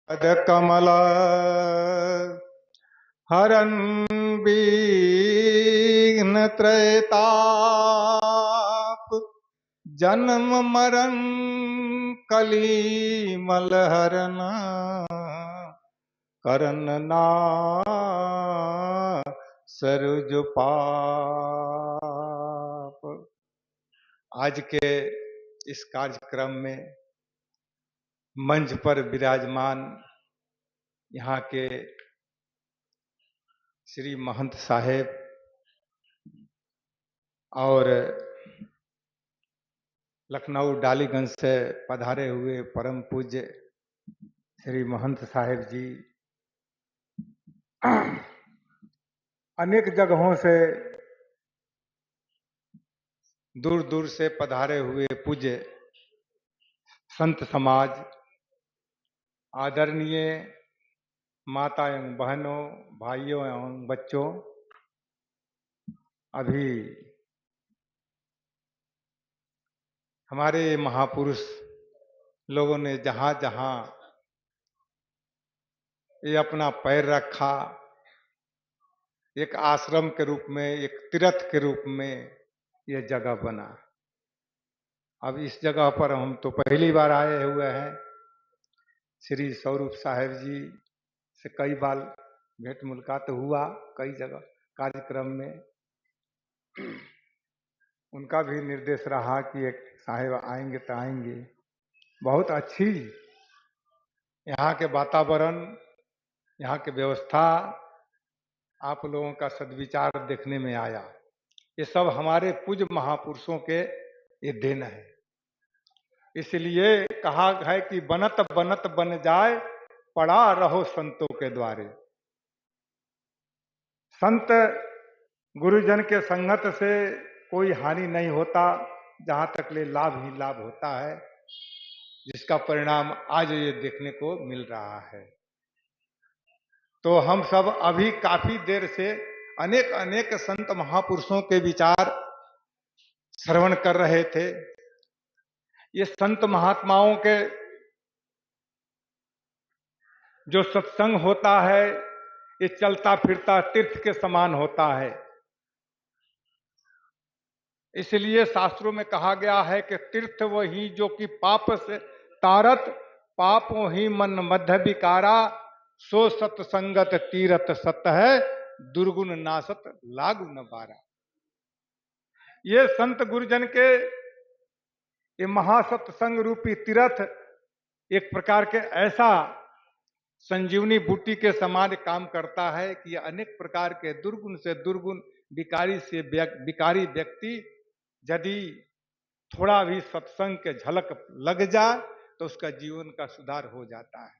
पद कमल हरन विघ्न त्रयताप जन्म मरण कली मल हरन करन ना सरुज पाप। आज के इस कार्यक्रम में मंच पर विराजमान यहाँ के श्री महंत साहेब और लखनऊ डालीगंज से पधारे हुए परम पूज्य श्री महंत साहेब जी, अनेक जगहों से दूर दूर से पधारे हुए पूज्य संत समाज, आदरणीय माता एवं बहनों, भाइयों एवं बच्चों, अभी हमारे महापुरुष लोगों ने जहां जहां ये अपना पैर रखा, एक आश्रम के रूप में, एक तीर्थ के रूप में ये जगह बना। अब इस जगह पर हम तो पहली बार आए हुए हैं। श्री स्वरूप साहेब जी से कई बार भेंट मुलाकात हुआ, कई जगह कार्यक्रम में उनका भी निर्देश रहा कि एक साहेब आएंगे तो आएंगे। बहुत अच्छी यहाँ के वातावरण, यहाँ की व्यवस्था, आप लोगों का सद्विचार देखने में आया। ये सब हमारे पूज्य महापुरुषों के ये देन है। इसलिए कहा है कि बनत बनत बन जाए, पड़ा रहो संतों के द्वारे। संत गुरुजन के संगत से कोई हानि नहीं होता, जहां तक ले लाभ ही लाभ होता है, जिसका परिणाम आज ये देखने को मिल रहा है। तो हम सब अभी काफी देर से अनेक अनेक संत महापुरुषों के विचार श्रवण कर रहे थे। ये संत महात्माओं के जो सत्संग होता है, ये चलता फिरता तीर्थ के समान होता है। इसलिए शास्त्रों में कहा गया है कि तीर्थ वही जो कि पाप से तारत, पाप ही मन मध्य विकारा, सो सत्संगत तीरथ सत है, दुर्गुण नासत लागु न बारा। ये संत गुरुजन के ये महासत्संग रूपी तीर्थ एक प्रकार के ऐसा संजीवनी बूटी के समान काम करता है कि अनेक प्रकार के दुर्गुण से दुर्गुण, विकारी से विकारी व्यक्ति यदि थोड़ा भी सत्संग के झलक लग जाए तो उसका जीवन का सुधार हो जाता है।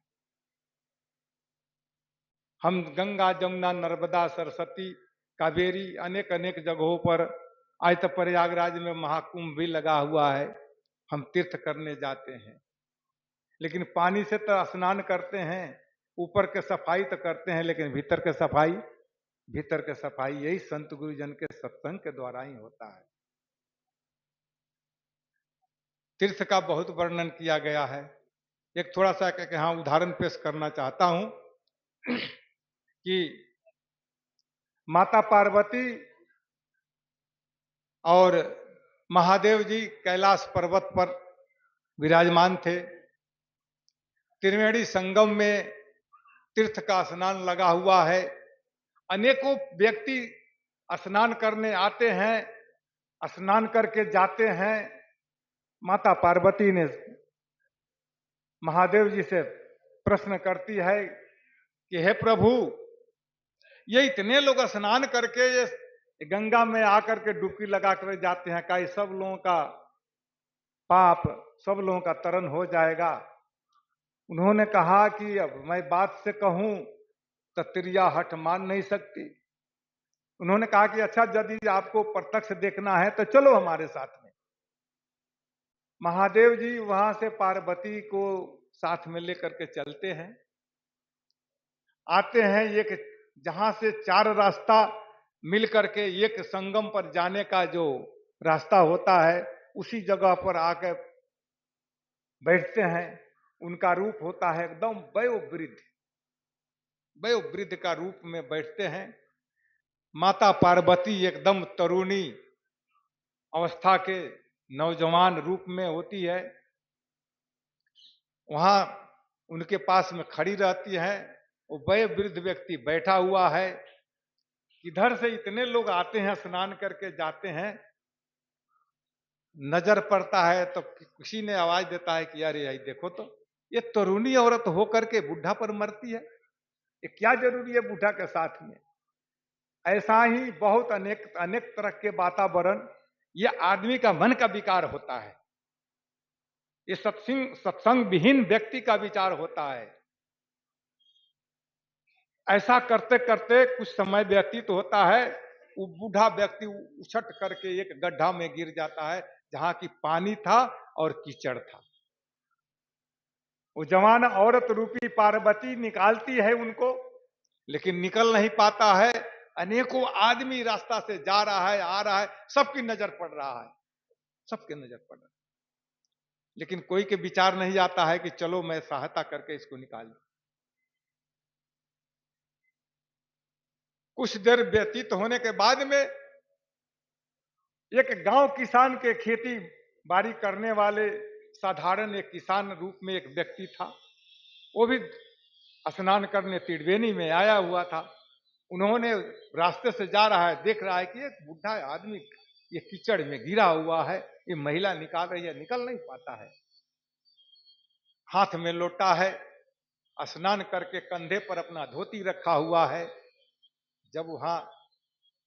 हम गंगा, जमुना, नर्मदा, सरस्वती, कावेरी अनेक अनेक जगहों पर, आज तो प्रयागराज में महाकुंभ भी लगा हुआ है, हम तीर्थ करने जाते हैं। लेकिन पानी से तो स्नान करते हैं, ऊपर के सफाई तो करते हैं, लेकिन भीतर के सफाई यही संत गुरुजन के सत्संग के द्वारा ही होता है। तीर्थ का बहुत वर्णन किया गया है। एक थोड़ा सा यहाँ उदाहरण पेश करना चाहता हूं कि माता पार्वती और महादेव जी कैलाश पर्वत पर विराजमान थे। त्रिवेणी संगम में तीर्थ का स्नान लगा हुआ है। अनेकों व्यक्ति स्नान करने आते हैं, स्नान करके जाते हैं। माता पार्वती ने महादेव जी से प्रश्न करती है कि हे प्रभु, ये इतने लोग स्नान करके ये गंगा में आकर के डुबकी लगा कर जाते हैं, क्या ये सब लोगों का पाप, सब लोगों का तरन हो जाएगा? उन्होंने कहा कि अब मैं बात से कहूं तो त्रिया हठ मान नहीं सकती। उन्होंने कहा कि अच्छा, यदि आपको प्रत्यक्ष देखना है तो चलो हमारे साथ में। महादेव जी वहां से पार्वती को साथ में लेकर के चलते हैं, आते हैं एक जहां से चार रास्ता मिल करके एक संगम पर जाने का जो रास्ता होता है, उसी जगह पर आकर बैठते हैं। उनका रूप होता है एकदम वयोवृद्ध, वयोवृद्ध का रूप में बैठते हैं। माता पार्वती एकदम तरुणी अवस्था के नौजवान रूप में होती है, वहां उनके पास में खड़ी रहती है। वो वयोवृद्ध व्यक्ति बैठा हुआ है। इधर से इतने लोग आते हैं, स्नान करके जाते हैं, नजर पड़ता है तो किसी ने आवाज देता है कि अरे यही देखो तो, ये तरुणी औरत होकर के बूढ़ा पर मरती है, ये क्या जरूरी है बूढ़ा के साथ में। ऐसा ही बहुत अनेक अनेक तरह के वातावरण, ये आदमी का मन का विकार होता है, ये सत्संग विहीन व्यक्ति का विचार होता है। ऐसा करते करते कुछ समय व्यतीत होता है, वो बूढ़ा व्यक्ति उछट करके एक गड्ढा में गिर जाता है जहां की पानी था और कीचड़ था। वो जवान औरत रूपी पार्वती निकालती है उनको, लेकिन निकल नहीं पाता है। अनेकों आदमी रास्ता से जा रहा है, आ रहा है, सबकी नजर पड़ रहा है, सबके नजर पड़ रहा है, लेकिन कोई के विचार नहीं आता है कि चलो मैं सहायता करके इसको निकाल दूं। कुछ देर व्यतीत होने के बाद में एक गांव किसान के खेती बाड़ी करने वाले साधारण एक किसान रूप में एक व्यक्ति था। वो भी स्नान करने त्रिवेणी में आया हुआ था। उन्होंने रास्ते से जा रहा है, देख रहा है कि एक बूढ़ा आदमी ये कीचड़ में गिरा हुआ है, ये महिला निकाल रही है, निकल नहीं पाता है, हाथ में लोटा है, स्नान करके कंधे पर अपना धोती रखा हुआ है। जब वहां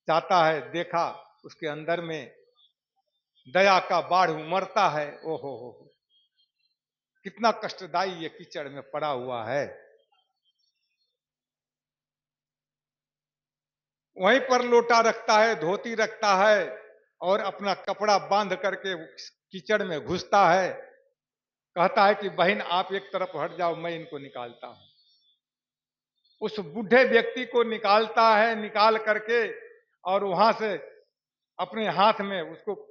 जाता है, देखा उसके अंदर में दया का बाढ़ उमड़ता है। ओहो हो, कितना कष्टदायी ये कीचड़ में पड़ा हुआ है। वहीं पर लोटा रखता है, धोती रखता है और अपना कपड़ा बांध करके कीचड़ में घुसता है। कहता है कि बहन आप एक तरफ हट जाओ, मैं इनको निकालता हूं। उस बूढ़े व्यक्ति को निकालता है, निकाल करके और वहां से अपने हाथ में उसको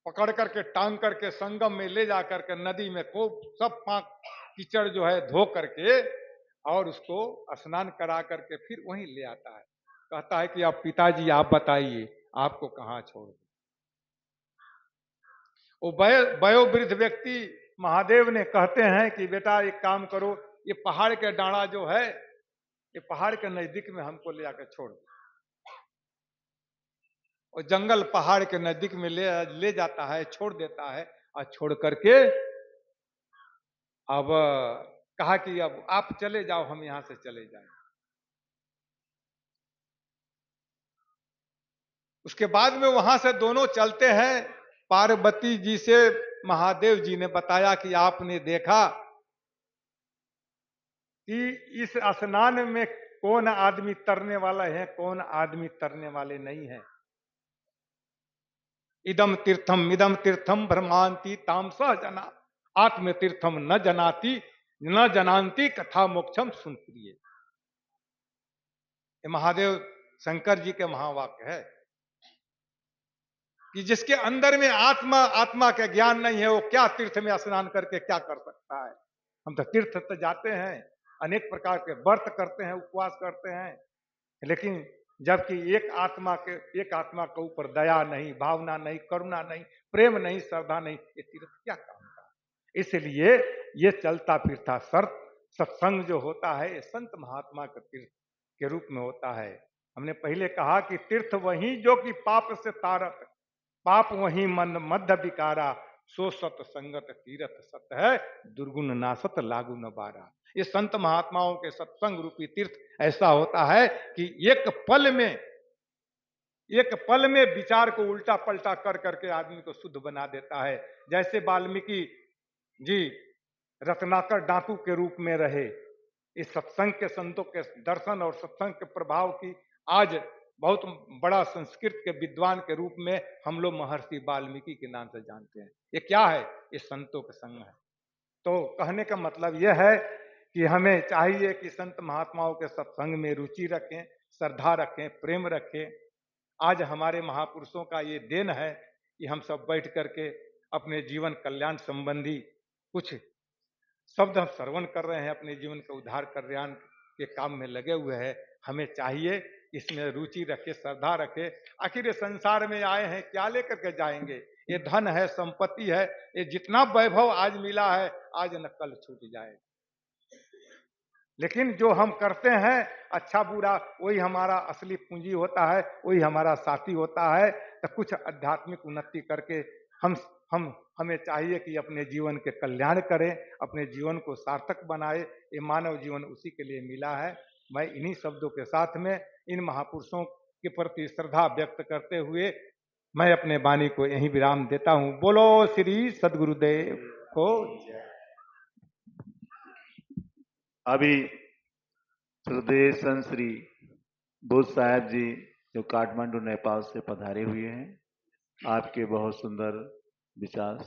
पकड़ करके टांग करके संगम में ले जा करके नदी में खूब सब पांक कीचड़ जो है धो करके और उसको स्नान करा करके फिर वहीं ले आता है। कहता है कि आप पिताजी आप बताइए आपको कहाँ छोड़ दूं। वो वयोवृद्ध व्यक्ति महादेव ने कहते हैं कि बेटा एक काम करो, ये पहाड़ के डांडा जो है, ये पहाड़ के नजदीक में हमको ले जाकर छोड़ दो। और जंगल पहाड़ के नजदीक में ले जाता है, छोड़ देता है। और छोड़ करके अब कहा कि अब आप चले जाओ, हम यहां से चले जाए। उसके बाद में वहां से दोनों चलते हैं। पार्वती जी से महादेव जी ने बताया कि आपने देखा कि इस स्नान में कौन आदमी तरने वाला है, कौन आदमी तरने वाले नहीं है। इदम तीर्थम भ्रमांति तामसा जना, आत्म तीर्थम न जनाती न जनांती कथा मोक्षम सुन प्रिय। ये महादेव शंकर जी के महावाक्य है कि जिसके अंदर में आत्मा का ज्ञान नहीं है, वो क्या तीर्थ में स्नान करके क्या कर सकता है। हम तो तीर्थ तो जाते हैं, अनेक प्रकार के व्रत करते हैं, उपवास करते हैं, लेकिन जबकि एक आत्मा के ऊपर दया नहीं, भावना नहीं, करुणा नहीं, प्रेम नहीं, श्रद्धा नहीं, ये तीर्थ क्या काम का। इसलिए ये चलता फिरता सत्संग जो होता है, ये संत महात्मा के तीर्थ के रूप में होता है। हमने पहले कहा कि तीर्थ वही जो कि पाप से तारत, पाप वही मन मध्य विकारा, सो सत संगत तीरथ सत है, दुर्गुण नासत लागू न बारा। ये संत महात्माओं के सत्संग रूपी तीर्थ ऐसा होता है कि एक पल में विचार को उल्टा पलटा कर करके आदमी को शुद्ध बना देता है। जैसे वाल्मीकि जी रत्नाकर डाकू के रूप में रहे, इस सत्संग के संतों के दर्शन और सत्संग के प्रभाव की आज बहुत बड़ा संस्कृत के विद्वान के रूप में हम लोग महर्षि वाल्मीकि के नाम से जानते हैं। ये क्या है? ये संतों का संग है। तो कहने का मतलब यह है कि हमें चाहिए कि संत महात्माओं के सत्संग में रुचि रखें, श्रद्धा रखें, प्रेम रखें। आज हमारे महापुरुषों का ये देन है कि हम सब बैठ करके अपने जीवन कल्याण संबंधी कुछ शब्द हम श्रवण कर रहे हैं, अपने जीवन का उद्धार कल्याण के काम में लगे हुए हैं। हमें चाहिए इसमें रुचि रखे, श्रद्धा रखे। आखिर ये संसार में आए हैं, क्या लेकर के जाएंगे? ये धन है, संपत्ति है, ये जितना वैभव आज मिला है, आज न कल छूट जाए। लेकिन जो हम करते हैं अच्छा बुरा, वही हमारा असली पूंजी होता है, वही हमारा साथी होता है। तो कुछ आध्यात्मिक उन्नति करके हम हमें चाहिए कि अपने जीवन के कल्याण करें, अपने जीवन को सार्थक बनाए। ये मानव जीवन उसी के लिए मिला है। मैं इन्हीं शब्दों के साथ में इन महापुरुषों के प्रति श्रद्धा व्यक्त करते हुए मैं अपने वाणी को यहीं विराम देता हूं। बोलो श्री सद्गुरुदेव को जय। अभी श्रद्धेय संत श्री बुद्ध साहेब जी जो काठमांडू नेपाल से पधारे हुए हैं, आपके बहुत सुंदर विचार